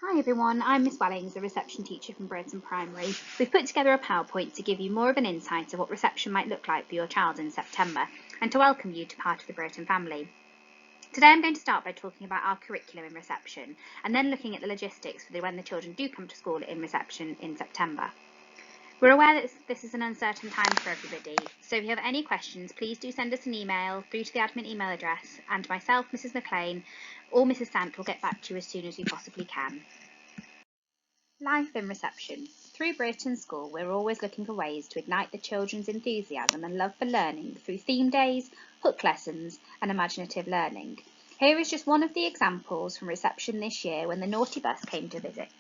Hi everyone, I'm Miss Wellings, a reception teacher from Brereton Primary. We've put together a PowerPoint to give you more of an insight of what reception might look like for your child in September and to welcome you to part of the Brereton family. Today I'm going to start by talking about our curriculum in reception and then looking at the logistics for when the children do come to school in reception in September. We're aware that this is an uncertain time for everybody, so if you have any questions, please do send us an email through to the admin email address, and myself, Mrs McLean, or Mrs Sant will get back to you as soon as we possibly can. Life in reception. Through Brereton School, we're always looking for ways to ignite the children's enthusiasm and love for learning through theme days, hook lessons, and imaginative learning. Here is just one of the examples from reception this year when the Naughty Bus came to visit.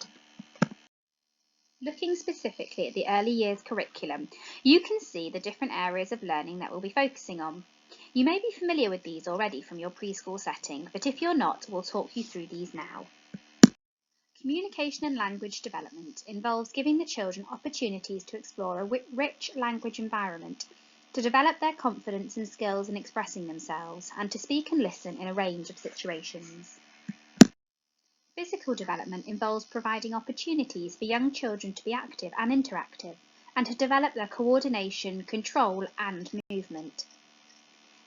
Looking specifically at the early years curriculum, you can see the different areas of learning that we'll be focusing on. You may be familiar with these already from your preschool setting, but if you're not, we'll talk you through these now. Communication and language development involves giving the children opportunities to explore a rich language environment, to develop their confidence and skills in expressing themselves, and to speak and listen in a range of situations. Physical development involves providing opportunities for young children to be active and interactive, and to develop their coordination, control, and movement.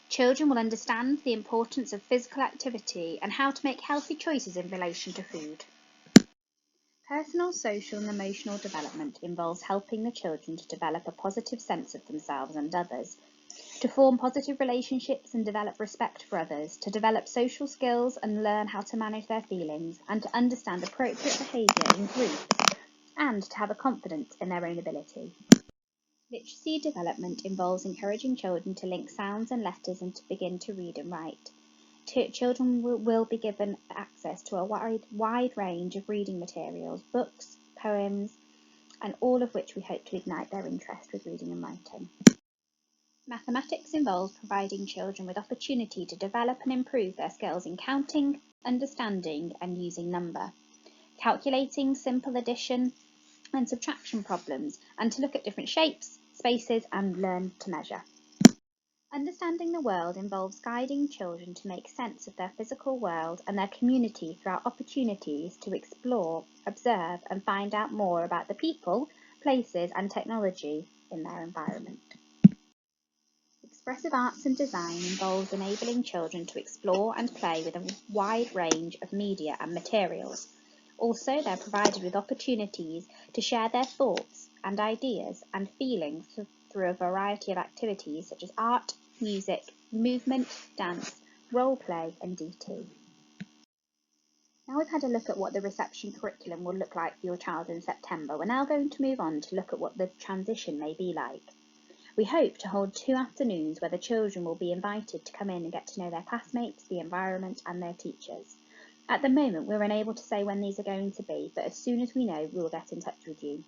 Children will understand the importance of physical activity and how to make healthy choices in relation to food. Personal, social and emotional development involves helping the children to develop a positive sense of themselves and others, to form positive relationships and develop respect for others, to develop social skills and learn how to manage their feelings, and to understand appropriate behaviour in groups, and to have a confidence in their own ability. Literacy development involves encouraging children to link sounds and letters and to begin to read and write. Children will be given access to a wide range of reading materials, books, poems, and all of which we hope to ignite their interest with reading and writing. Mathematics involves providing children with opportunity to develop and improve their skills in counting, understanding, and using number, calculating simple addition and subtraction problems, and to look at different shapes, spaces, and learn to measure. Understanding the world involves guiding children to make sense of their physical world and their community through opportunities to explore, observe, and find out more about the people, places, and technology in their environment. Expressive arts and design involves enabling children to explore and play with a wide range of media and materials. Also, they're provided with opportunities to share their thoughts and ideas and feelings through a variety of activities such as art, music, movement, dance, role play, and DT. Now we've had a look at what the reception curriculum will look like for your child in September, we're now going to move on to look at what the transition may be like. We hope to hold 2 afternoons where the children will be invited to come in and get to know their classmates, the environment, and their teachers. At the moment, we're unable to say when these are going to be, but as soon as we know, we will get in touch with you.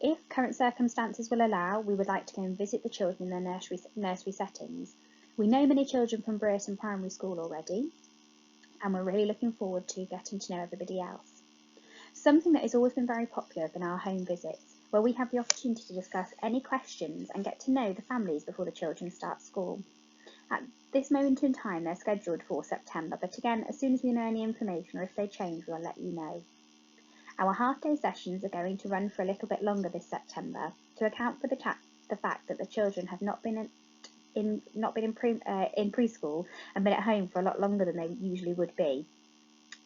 If current circumstances will allow, we would like to go and visit the children in their nursery settings. We know many children from Brereton Primary School already, and we're really looking forward to getting to know everybody else. Something that has always been very popular have been our home visits, where we have the opportunity to discuss any questions and get to know the families before the children start school. At this moment in time, they're scheduled for September, but again, as soon as we know any information or if they change, we'll let you know. Our half-day sessions are going to run for a little bit longer this September to account for the fact that the children have not been in preschool and been at home for a lot longer than they usually would be.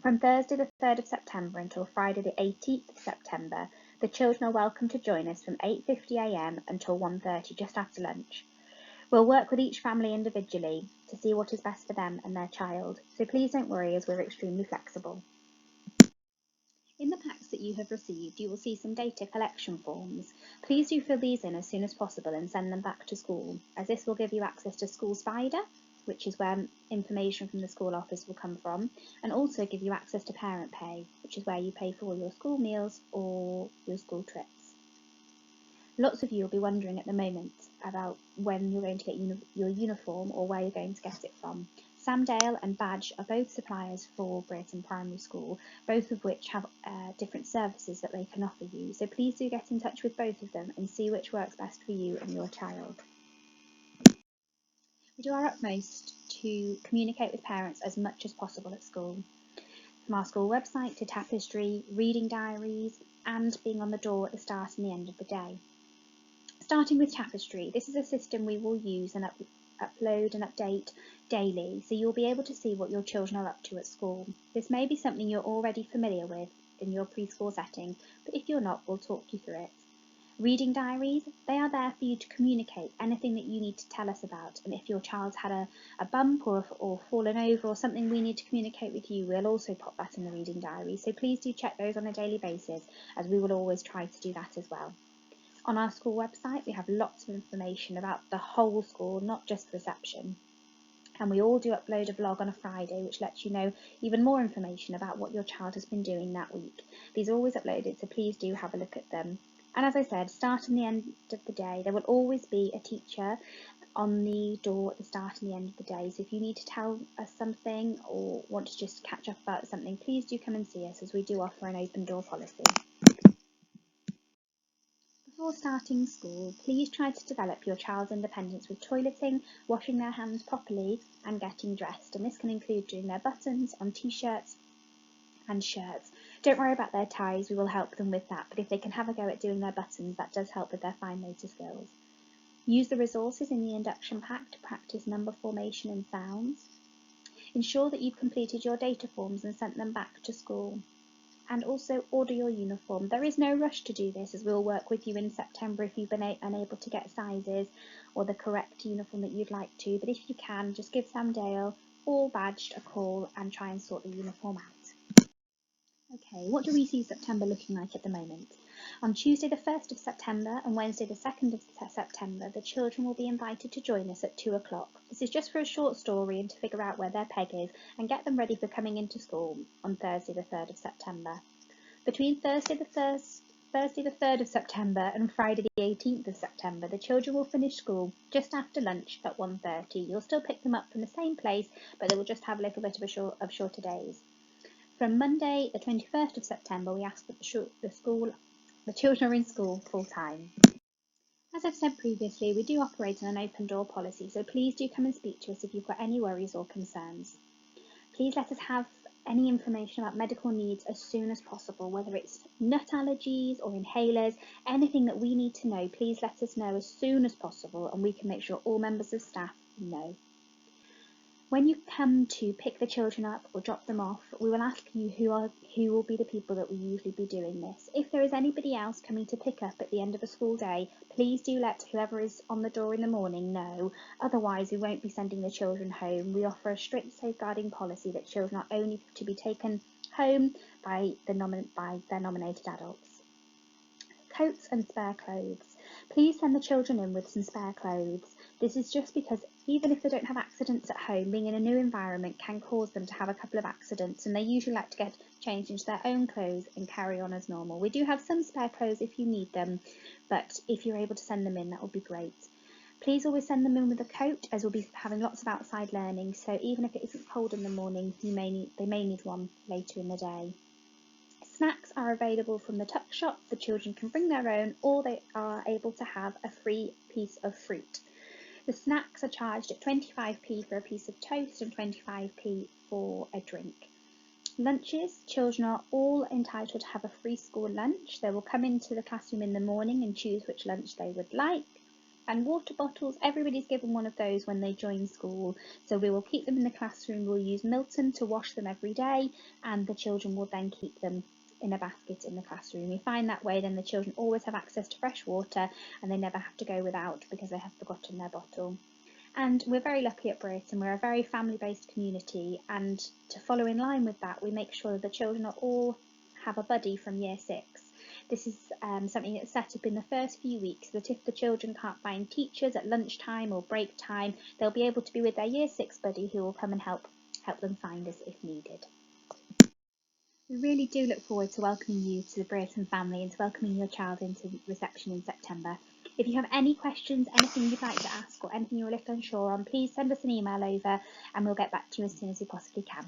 From Thursday the 3rd of September until Friday the 18th of September, the children are welcome to join us from 8:50 a.m. until 1:30 just after lunch. We'll work with each family individually to see what is best for them and their child, so please don't worry as we're extremely flexible. In the packs that you have received, you will see some data collection forms. Please do fill these in as soon as possible and send them back to school, as this will give you access to School Spider, which is where information from the school office will come from, and also give you access to Parent Pay, which is where you pay for all your school meals or your school trips. Lots of you will be wondering at the moment about when you're going to get your uniform or where you're going to get it from. Samdale and Badge are both suppliers for Brereton Primary School, both of which have different services that they can offer you, so please do get in touch with both of them and see which works best for you and your child. We do our utmost to communicate with parents as much as possible at school. from our school website to tapestry, reading diaries, and being on the door at the start and the end of the day. Starting with Tapestry, this is a system we will use and upload and update daily, so you'll be able to see what your children are up to at school. This may be something you're already familiar with in your preschool setting, but if you're not, we'll talk you through it. Reading diaries, they are there for you to communicate anything that you need to tell us about, and if your child's had a bump or fallen over or something we need to communicate with you, we'll also pop that in the reading diary, so please do check those on a daily basis, as we will always try to do that as well. On our school website, we have lots of information about the whole school, not just reception. And we all do upload a vlog on a Friday, which lets you know even more information about what your child has been doing that week. These are always uploaded, so please do have a look at them. And as I said, start and the end of the day, there will always be a teacher on the door at the start and the end of the day. So if you need to tell us something or want to just catch up about something, please do come and see us, as we do offer an open door policy. Before starting school, please try to develop your child's independence with toileting, washing their hands properly and getting dressed, and this can include doing their buttons on t-shirts and shirts. Don't worry about their ties, we will help them with that, but if they can have a go at doing their buttons, that does help with their fine motor skills. Use the resources in the induction pack to practice number formation and sounds. Ensure that you've completed your data forms and sent them back to school. And also order your uniform. There is no rush to do this, as we'll work with you in September if you've been unable to get sizes or the correct uniform that you'd like to, but if you can, just give Sam Dale, all badged, a call and try and sort the uniform out. Okay, what do we see September looking like at the moment? On Tuesday the 1st of September and Wednesday the 2nd of September, the children will be invited to join us at 2 o'clock. This is just for a short story and to figure out where their peg is and get them ready for coming into school on Thursday the 3rd of September. Between Thursday the 3rd of September and Friday the 18th of September, the children will finish school just after lunch at 1:30. You'll still pick them up from the same place, but they will just have a little bit of shorter days. From Monday the 21st of September, we ask that the children are in school full time. As I've said previously, we do operate on an open door policy, so please do come and speak to us if you've got any worries or concerns. Please let us have any information about medical needs as soon as possible, whether it's nut allergies or inhalers, anything that we need to know, please let us know as soon as possible and we can make sure all members of staff know. When you come to pick the children up or drop them off, we will ask you who will be the people that will usually be doing this. If there is anybody else coming to pick up at the end of a school day, please do let whoever is on the door in the morning know. Otherwise, we won't be sending the children home. We offer a strict safeguarding policy that children are only to be taken home by their nominated adults. Coats and spare clothes. Please send the children in with some spare clothes. This is just because even if they don't have accidents at home, being in a new environment can cause them to have a couple of accidents, and they usually like to get changed into their own clothes and carry on as normal. We do have some spare clothes if you need them, but if you're able to send them in, that would be great. Please always send them in with a coat, as we'll be having lots of outside learning, so even if it isn't cold in the morning, they may need one later in the day. Snacks are available from the tuck shop. The children can bring their own, or they are able to have a free piece of fruit. The snacks are charged at 25p for a piece of toast and 25p for a drink. Lunches, children are all entitled to have a free school lunch. They will come into the classroom in the morning and choose which lunch they would like. And water bottles, everybody's given one of those when they join school, so we will keep them in the classroom. We'll use Milton to wash them every day, and the children will then keep them in a basket in the classroom. We find that way then the children always have access to fresh water and they never have to go without because they have forgotten their bottle. And we're very lucky at Brayton. We're a very family-based community, and to follow in line with that, we make sure that the children all have a buddy from year 6. This is something that's set up in the first few weeks, so that if the children can't find teachers at lunchtime or break time, they'll be able to be with their year 6 buddy who will come and help them find us if needed. We really do look forward to welcoming you to the Brayton family and to welcoming your child into reception in September. If you have any questions, anything you'd like to ask or anything you're a little unsure on, please send us an email over and we'll get back to you as soon as we possibly can.